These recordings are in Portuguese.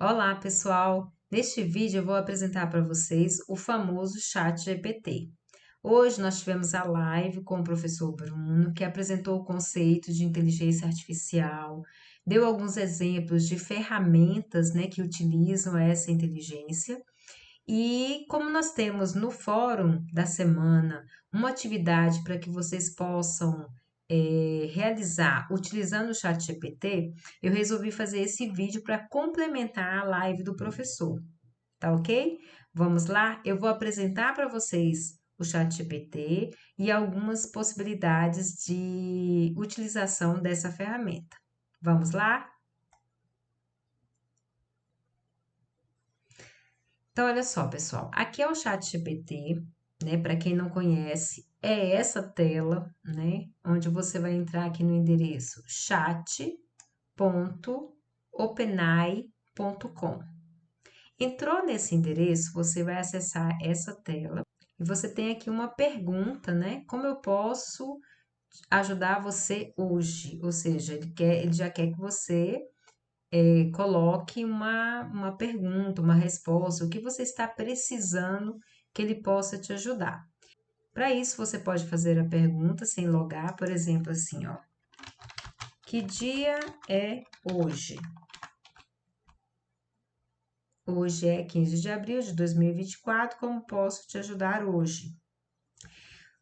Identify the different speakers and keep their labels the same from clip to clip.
Speaker 1: Olá, pessoal! Neste vídeo eu vou apresentar para vocês o famoso Chat GPT. Hoje nós tivemos a live com o professor Bruno, que apresentou o conceito de inteligência artificial, deu alguns exemplos de ferramentas, né, que utilizam essa inteligência. E como nós temos no fórum da semana uma atividade para que vocês possam realizar utilizando o chat GPT, eu resolvi fazer esse vídeo para complementar a live do professor, tá ok? Vamos lá? Eu vou apresentar para vocês o chat GPT e algumas possibilidades de utilização dessa ferramenta. Vamos lá? Então, olha só, pessoal, aqui é o chat GPT, né? Para quem não conhece, é essa tela, né? Onde você vai entrar aqui no endereço chat.openai.com. Entrou nesse endereço, você vai acessar essa tela e você tem aqui uma pergunta, né? Como eu posso ajudar você hoje? Ou seja, ele já quer que você coloque uma pergunta, uma resposta, o que você está precisando que ele possa te ajudar. Para isso, você pode fazer a pergunta sem logar, por exemplo, assim, ó. Que dia é hoje? Hoje é 15 de abril de 2024, como posso te ajudar hoje?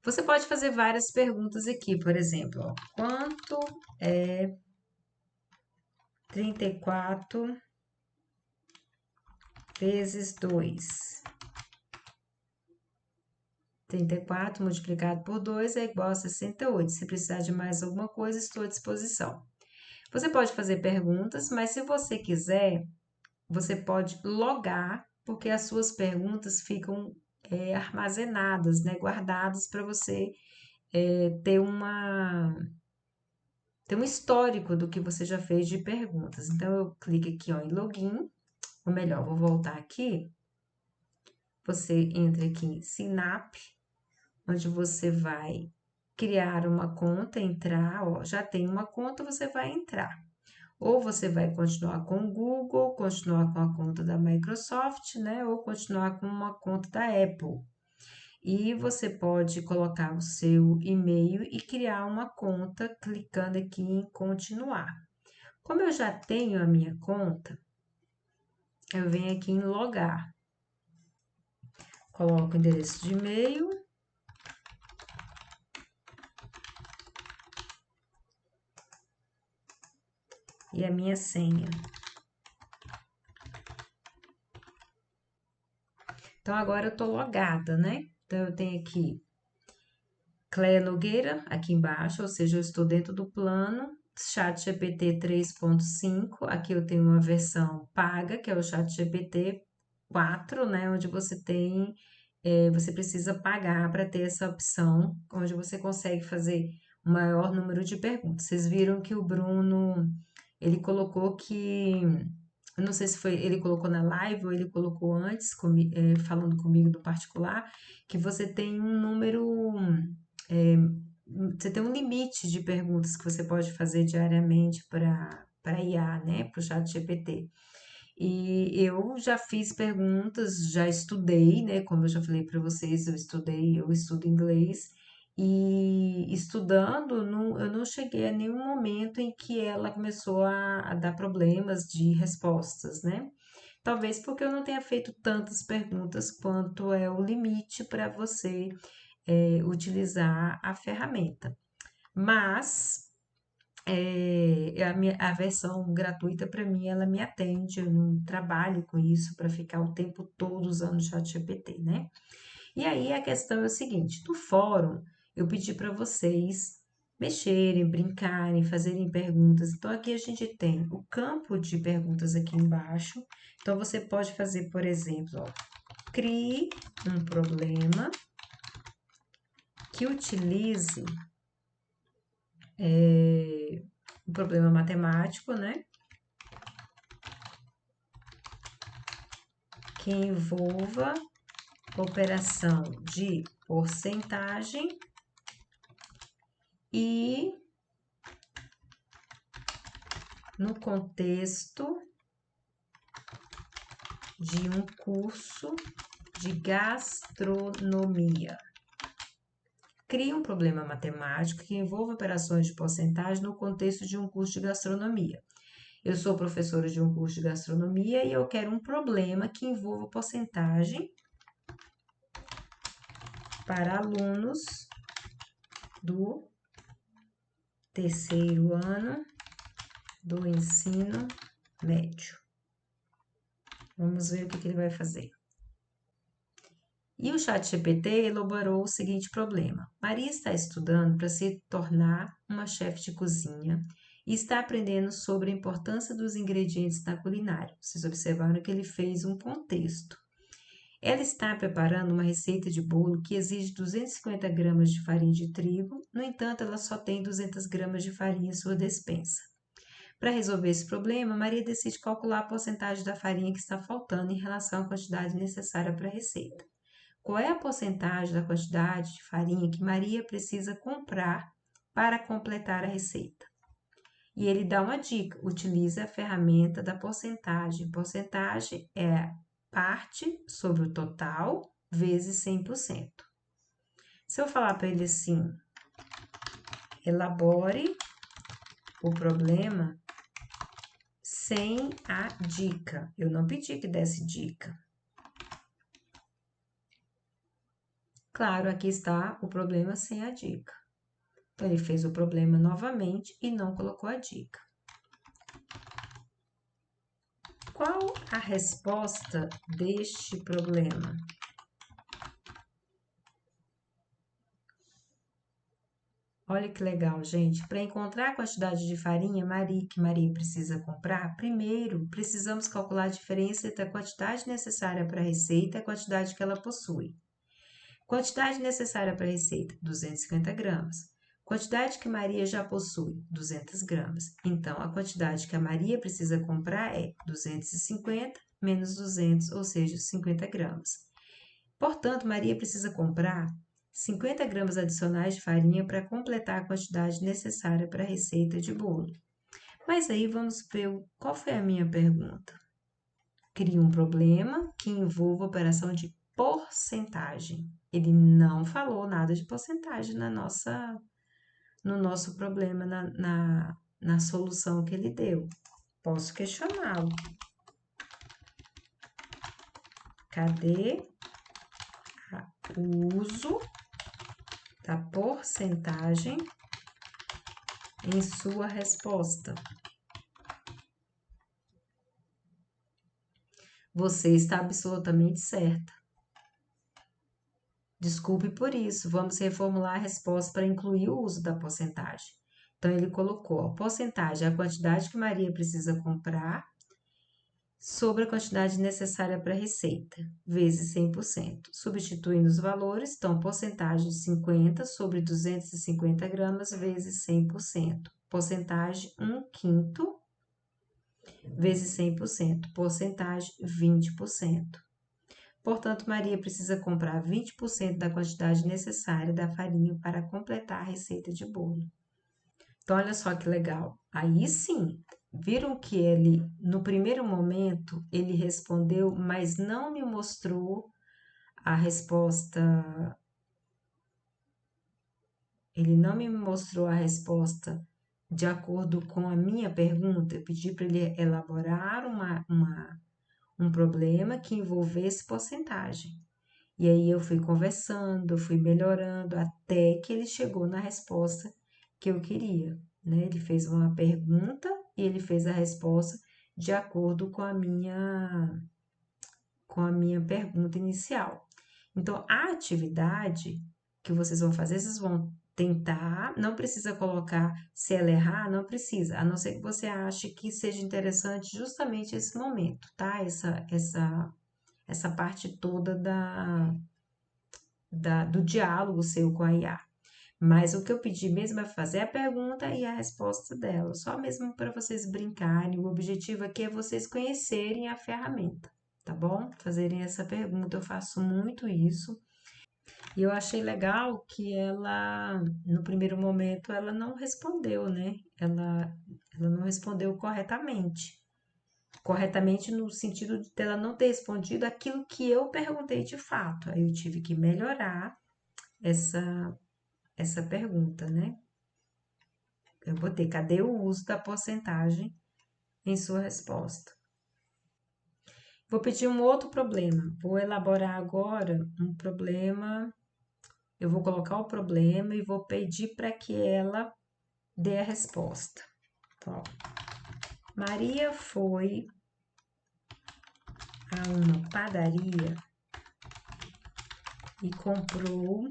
Speaker 1: Você pode fazer várias perguntas aqui, por exemplo, ó, quanto é 34 vezes 2? 34 multiplicado por 2 é igual a 68. Se precisar de mais alguma coisa, estou à disposição. Você pode fazer perguntas, mas se você quiser, você pode logar, porque as suas perguntas ficam armazenadas, né, guardadas para você ter ter um histórico do que você já fez de perguntas. Então, eu clico aqui ó, em login, ou melhor, vou voltar aqui. Você entra aqui em Sinap, onde você vai criar uma conta, entrar, ó, já tem uma conta, você vai entrar. Ou você vai continuar com o Google, continuar com a conta da Microsoft, né? Ou continuar com uma conta da Apple. E você pode colocar o seu e-mail e criar uma conta clicando aqui em continuar. Como eu já tenho a minha conta, eu venho aqui em logar. Coloco o endereço de e-mail. E a minha senha. Então, agora eu tô logada, né? Então, eu tenho aqui Cléia Nogueira, aqui embaixo, ou seja, eu estou dentro do plano ChatGPT 3.5. Aqui eu tenho uma versão paga, que é o ChatGPT 4, né? Onde você tem, você precisa pagar para ter essa opção, onde você consegue fazer o maior número de perguntas. Vocês viram que o Bruno, ele colocou que, eu não sei se foi, ele colocou na live ou ele colocou antes, falando comigo no particular, que você tem um número é, você tem um limite de perguntas que você pode fazer diariamente para IA, né, para o chat GPT. E eu já fiz perguntas, já estudei, né, como eu já falei para vocês, eu estudo inglês, e estudando, eu não cheguei a nenhum momento em que ela começou a dar problemas de respostas, né? Talvez porque eu não tenha feito tantas perguntas quanto é o limite para você utilizar a ferramenta. Mas a versão gratuita, para mim, ela me atende, eu não trabalho com isso para ficar o tempo todo usando o chat GPT, né? E aí a questão é o seguinte: no fórum, eu pedi para vocês mexerem, brincarem, fazerem perguntas. Então, aqui a gente tem o campo de perguntas aqui embaixo. Então, você pode fazer, por exemplo, ó, crie um problema que utilize um problema matemático, né? Que envolva operação de porcentagem e no contexto de um curso de gastronomia. Crie um problema matemático que envolva operações de porcentagem no contexto de um curso de gastronomia. Eu sou professora de um curso de gastronomia e eu quero um problema que envolva porcentagem para alunos do terceiro ano do ensino médio. Vamos ver o que ele vai fazer. E o ChatGPT elaborou o seguinte problema. Maria está estudando para se tornar uma chefe de cozinha e está aprendendo sobre a importância dos ingredientes na culinária. Vocês observaram que ele fez um contexto. Ela está preparando uma receita de bolo que exige 250 gramas de farinha de trigo, no entanto, ela só tem 200 gramas de farinha em sua despensa. Para resolver esse problema, Maria decide calcular a porcentagem da farinha que está faltando em relação à quantidade necessária para a receita. Qual é a porcentagem da quantidade de farinha que Maria precisa comprar para completar a receita? E ele dá uma dica: utilize a ferramenta da porcentagem. Porcentagem é parte sobre o total vezes 100%. Se eu falar para ele assim, elabore o problema sem a dica. Eu não pedi que desse dica. Claro, aqui está o problema sem a dica. Então, ele fez o problema novamente e não colocou a dica. Qual a resposta deste problema? Olha que legal, gente. Para encontrar a quantidade de farinha que Maria precisa comprar, primeiro precisamos calcular a diferença entre a quantidade necessária para a receita e a quantidade que ela possui. Quantidade necessária para a receita, 250 gramas. Quantidade que Maria já possui, 200 gramas. Então, a quantidade que a Maria precisa comprar é 250 menos 200, ou seja, 50 gramas. Portanto, Maria precisa comprar 50 gramas adicionais de farinha para completar a quantidade necessária para a receita de bolo. Mas aí vamos ver qual foi a minha pergunta. Crie um problema que envolva a operação de porcentagem. Ele não falou nada de porcentagem no nosso problema, na solução que ele deu. Posso questioná-lo. Cadê o uso da porcentagem em sua resposta? Você está absolutamente certa. Desculpe por isso, vamos reformular a resposta para incluir o uso da porcentagem. Então, ele colocou a porcentagem, a quantidade que Maria precisa comprar, sobre a quantidade necessária para a receita, vezes 100%. Substituindo os valores, então, porcentagem 50 sobre 250 gramas vezes 100%. Porcentagem 1/5 vezes 100%. Porcentagem 20%. Portanto, Maria precisa comprar 20% da quantidade necessária da farinha para completar a receita de bolo. Então, olha só que legal. Aí sim, viram que ele, no primeiro momento, ele respondeu, mas não me mostrou a resposta. Ele não me mostrou a resposta de acordo com a minha pergunta. Eu pedi para ele elaborar um problema que envolvesse porcentagem. E aí eu fui conversando, eu fui melhorando até que ele chegou na resposta que eu queria, né? Ele fez uma pergunta e ele fez a resposta de acordo com a minha pergunta inicial. Então, a atividade que vocês vão fazer, vocês vão tentar, não precisa colocar se ela errar, não precisa, a não ser que você ache que seja interessante justamente esse momento, tá? Essa parte toda do diálogo seu com a IA. Mas o que eu pedi mesmo é fazer a pergunta e a resposta dela, só mesmo para vocês brincarem. O objetivo aqui é vocês conhecerem a ferramenta, tá bom? Fazerem essa pergunta, eu faço muito isso. E eu achei legal que ela, no primeiro momento, ela não respondeu, né? Ela não respondeu corretamente. corretamente no sentido de ela não ter respondido aquilo que eu perguntei de fato. Aí eu tive que melhorar essa pergunta, né? Eu botei, cadê o uso da porcentagem em sua resposta? Vou pedir um outro problema. Vou elaborar agora um problema. Eu vou colocar o problema e vou pedir para que ela dê a resposta. Então, Maria foi a uma padaria e comprou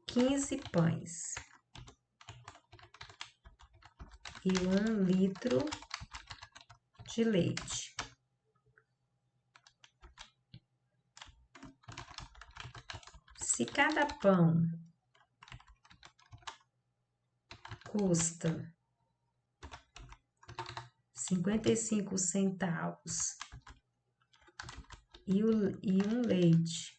Speaker 1: 15 pães e 1 litro de leite. Se cada pão custa 55 centavos e um leite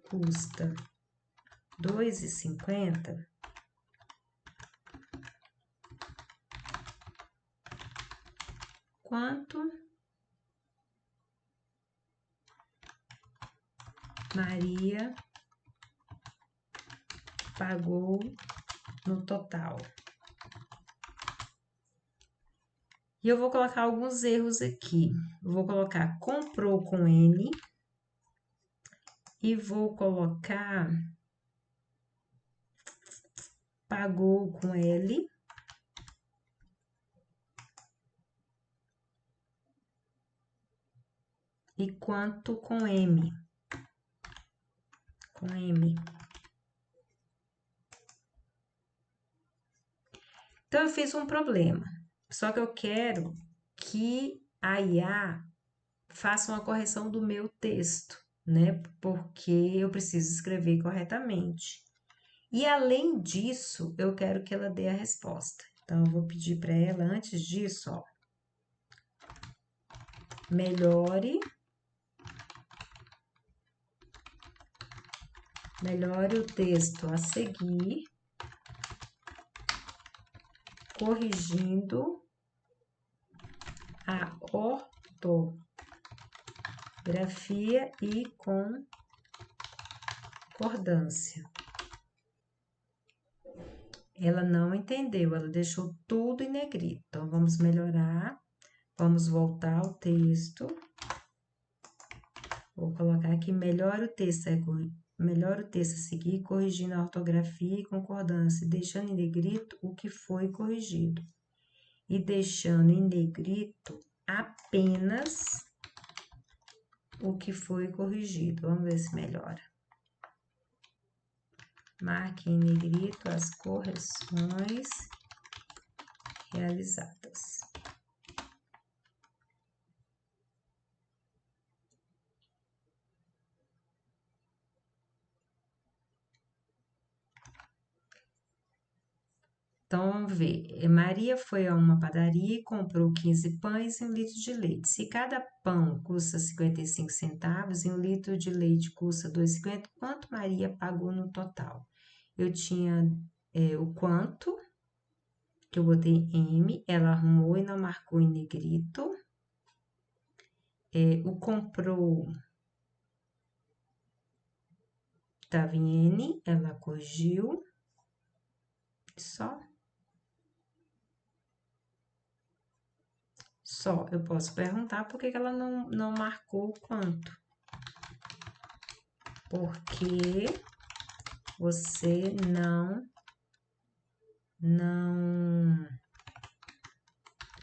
Speaker 1: custa 2,50, quanto Maria pagou no total? E eu vou colocar alguns erros aqui. Eu vou colocar comprou com N e vou colocar pagou com L. E quanto com M. Com M. Então, eu fiz um problema. Só que eu quero que a IA faça uma correção do meu texto, né? Porque eu preciso escrever corretamente. E além disso, eu quero que ela dê a resposta. Então, eu vou pedir para ela, antes disso, ó, melhore o texto a seguir, corrigindo a ortografia e concordância. Ela não entendeu, ela deixou tudo em negrito. Então, vamos melhorar, vamos voltar ao texto. Vou colocar aqui, melhora o texto a seguir, corrigindo a ortografia e concordância, deixando em negrito o que foi corrigido. E deixando em negrito apenas o que foi corrigido. Vamos ver se melhora. Marque em negrito as correções realizadas. Então, vamos ver. Maria foi a uma padaria e comprou 15 pães e 1 litro de leite. Se cada pão custa 55 centavos e 1 litro de leite custa 2,50, quanto Maria pagou no total? Eu tinha o quanto, que eu botei M, ela arrumou e não marcou em negrito. O comprou estava em N, ela corrigiu. Só. Eu posso perguntar por que ela não marcou quanto. Porque você não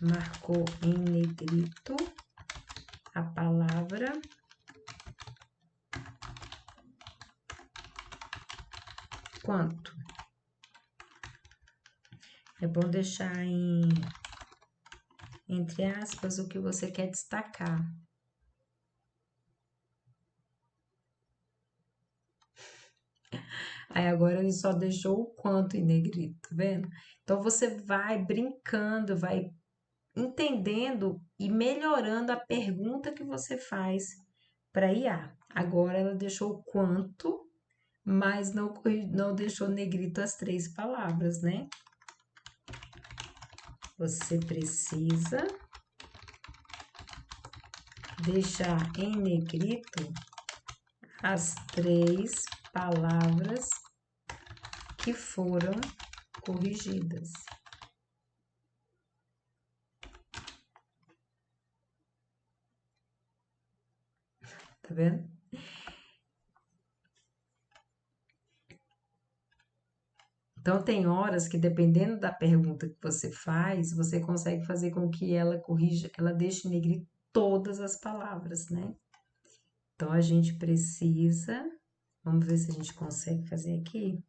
Speaker 1: marcou em negrito a palavra quanto. É bom deixar entre aspas o que você quer destacar. Aí agora ele só deixou o quanto em negrito, tá vendo? Então você vai brincando, vai entendendo e melhorando a pergunta que você faz para IA. Agora ela deixou o quanto, mas não deixou negrito as três palavras, né? Você precisa deixar em negrito as três palavras que foram corrigidas. Tá vendo? Então, tem horas que, dependendo da pergunta que você faz, você consegue fazer com que ela corrija, ela deixe em negrito todas as palavras, né? Então, a gente precisa. Vamos ver se a gente consegue fazer aqui.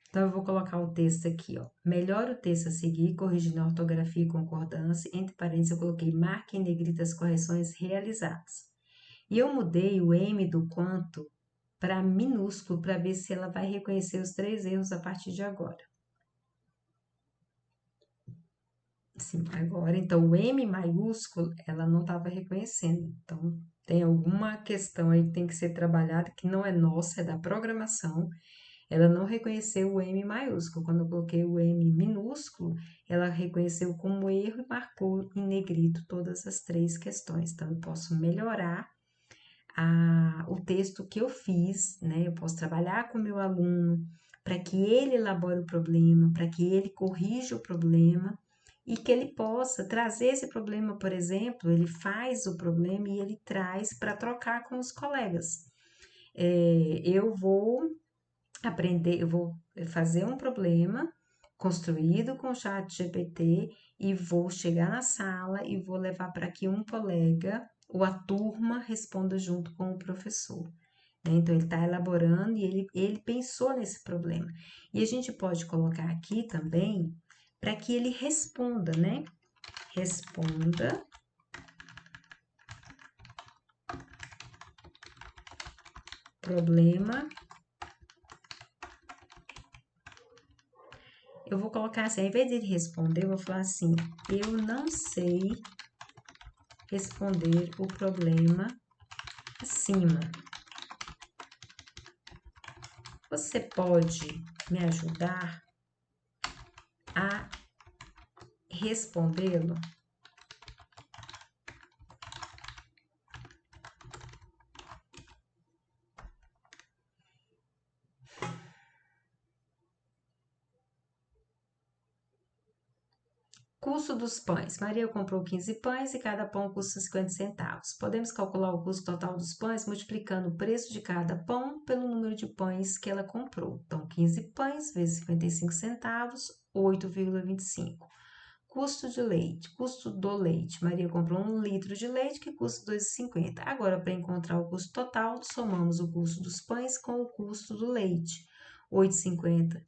Speaker 1: Então, eu vou colocar o texto aqui, ó. Melhora o texto a seguir, corrigindo a ortografia e concordância. Entre parênteses, eu coloquei marque em negrito as correções realizadas. E eu mudei o M do quanto para minúsculo, para ver se ela vai reconhecer os três erros a partir de agora. Sim, agora, então, o M maiúsculo, ela não estava reconhecendo. Então, tem alguma questão aí que tem que ser trabalhada, que não é nossa, é da programação. Ela não reconheceu o M maiúsculo. Quando eu coloquei o M minúsculo, ela reconheceu como erro e marcou em negrito todas as três questões. Então, eu posso melhorar o texto que eu fiz, né? Eu posso trabalhar com o meu aluno para que ele elabore o problema, para que ele corrija o problema e que ele possa trazer esse problema, por exemplo, ele faz o problema e ele traz para trocar com os colegas. Eu vou aprender, eu vou fazer um problema construído com o chat GPT e vou chegar na sala e vou levar para que um colega ou a turma responda junto com o professor. Né? Então, ele está elaborando e ele pensou nesse problema. E a gente pode colocar aqui também para que ele responda, né? Responda problema. Eu vou colocar assim, ao invés de ele responder, eu vou falar assim: eu não sei responder o problema acima. Você pode me ajudar a respondê-lo? Custo dos pães. Maria comprou 15 pães e cada pão custa 50 centavos. Podemos calcular o custo total dos pães multiplicando o preço de cada pão pelo número de pães que ela comprou. Então, 15 pães vezes 55 centavos, 8,25. Custo de leite. Custo do leite. Maria comprou 1 litro de leite que custa 2,50. Agora, para encontrar o custo total, somamos o custo dos pães com o custo do leite. 8,50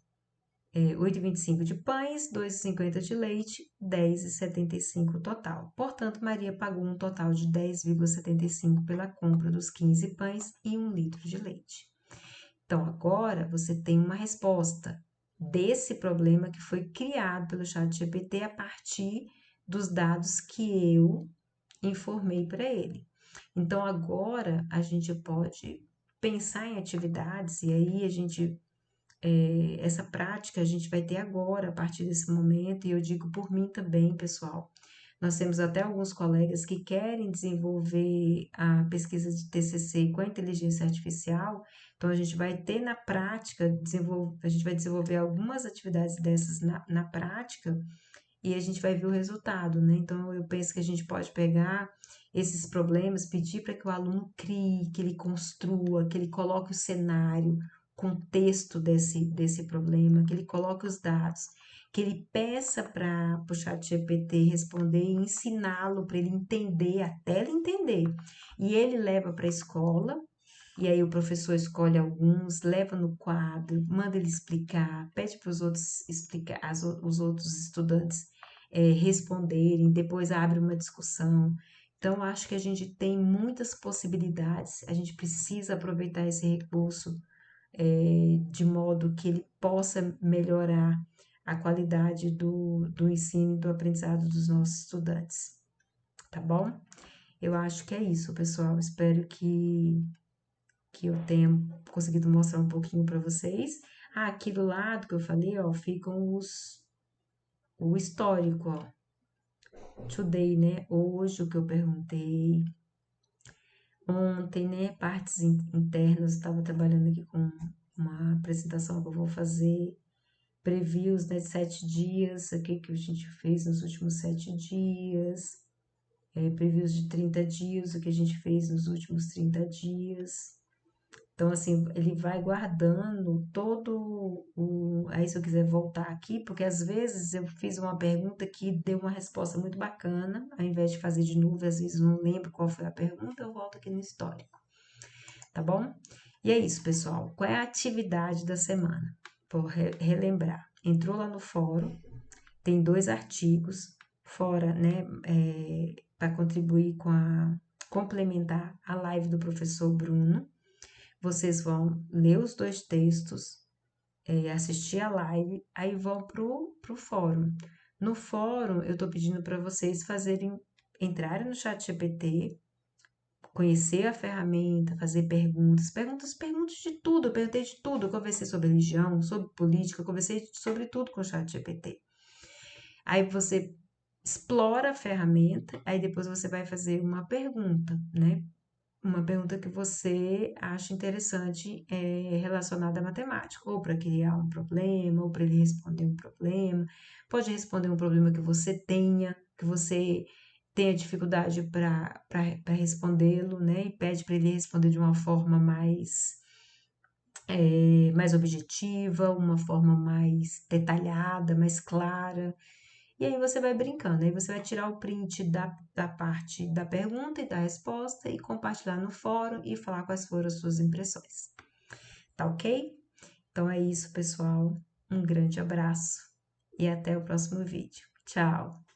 Speaker 1: 8,25 de pães, 2,50 de leite, 10,75 total. Portanto, Maria pagou um total de 10,75 pela compra dos 15 pães e 1 litro de leite. Então, agora você tem uma resposta desse problema que foi criado pelo ChatGPT a partir dos dados que eu informei para ele. Então, agora a gente pode pensar em atividades e aí a gente essa prática a gente vai ter agora, a partir desse momento, e eu digo por mim também, pessoal. Nós temos até alguns colegas que querem desenvolver a pesquisa de TCC com a inteligência artificial, então a gente vai ter na prática, a gente vai desenvolver algumas atividades dessas na prática e a gente vai ver o resultado, né? Então eu penso que a gente pode pegar esses problemas, pedir para que o aluno crie, que ele construa, que ele coloque o cenário, contexto desse problema, que ele coloque os dados, que ele peça para o chat GPT responder e ensiná-lo para ele entender, até ele entender. E ele leva para a escola, e aí o professor escolhe alguns, leva no quadro, manda ele explicar, pede para os outros explicar, os outros estudantes responderem, depois abre uma discussão. Então, acho que a gente tem muitas possibilidades, a gente precisa aproveitar esse recurso de modo que ele possa melhorar a qualidade do ensino e do aprendizado dos nossos estudantes, tá bom? Eu acho que é isso, pessoal. Espero que que eu tenha conseguido mostrar um pouquinho para vocês. Ah, aqui do lado que eu falei, ó, ficam o histórico, ó. Today, né? Hoje o que eu perguntei. Ontem, né? Partes internas, estava trabalhando aqui com uma apresentação que eu vou fazer. Previews, né? De 7 dias, o que a gente fez nos últimos 7 dias. Previews de 30 dias, o que a gente fez nos últimos 30 dias. Então, assim, ele vai guardando todo o. Aí, se eu quiser voltar aqui, porque às vezes eu fiz uma pergunta que deu uma resposta muito bacana, ao invés de fazer de novo, às vezes não lembro qual foi a pergunta, eu volto aqui no histórico, tá bom? E é isso, pessoal. Qual é a atividade da semana? Por relembrar. Entrou lá no fórum, tem 2 artigos, fora, né, para contribuir com complementar a live do professor Bruno. Vocês vão ler os 2 textos, assistir a live, aí vão pro fórum. No fórum, eu tô pedindo para vocês entrarem no chat GPT, conhecer a ferramenta, fazer perguntas de tudo, eu perguntei de tudo, eu conversei sobre religião, sobre política, eu conversei sobre tudo com o chat GPT. Aí você explora a ferramenta, aí depois você vai fazer uma pergunta, né? Uma pergunta que você acha interessante relacionada à matemática, ou para criar um problema, ou para ele responder um problema. Pode responder um problema que você tenha dificuldade para respondê-lo, né? E pede para ele responder de uma forma mais objetiva, uma forma mais detalhada, mais clara. E aí você vai brincando, aí você vai tirar o print da parte da pergunta e da resposta e compartilhar no fórum e falar quais foram as suas impressões. Tá ok? Então é isso, pessoal. Um grande abraço e até o próximo vídeo. Tchau!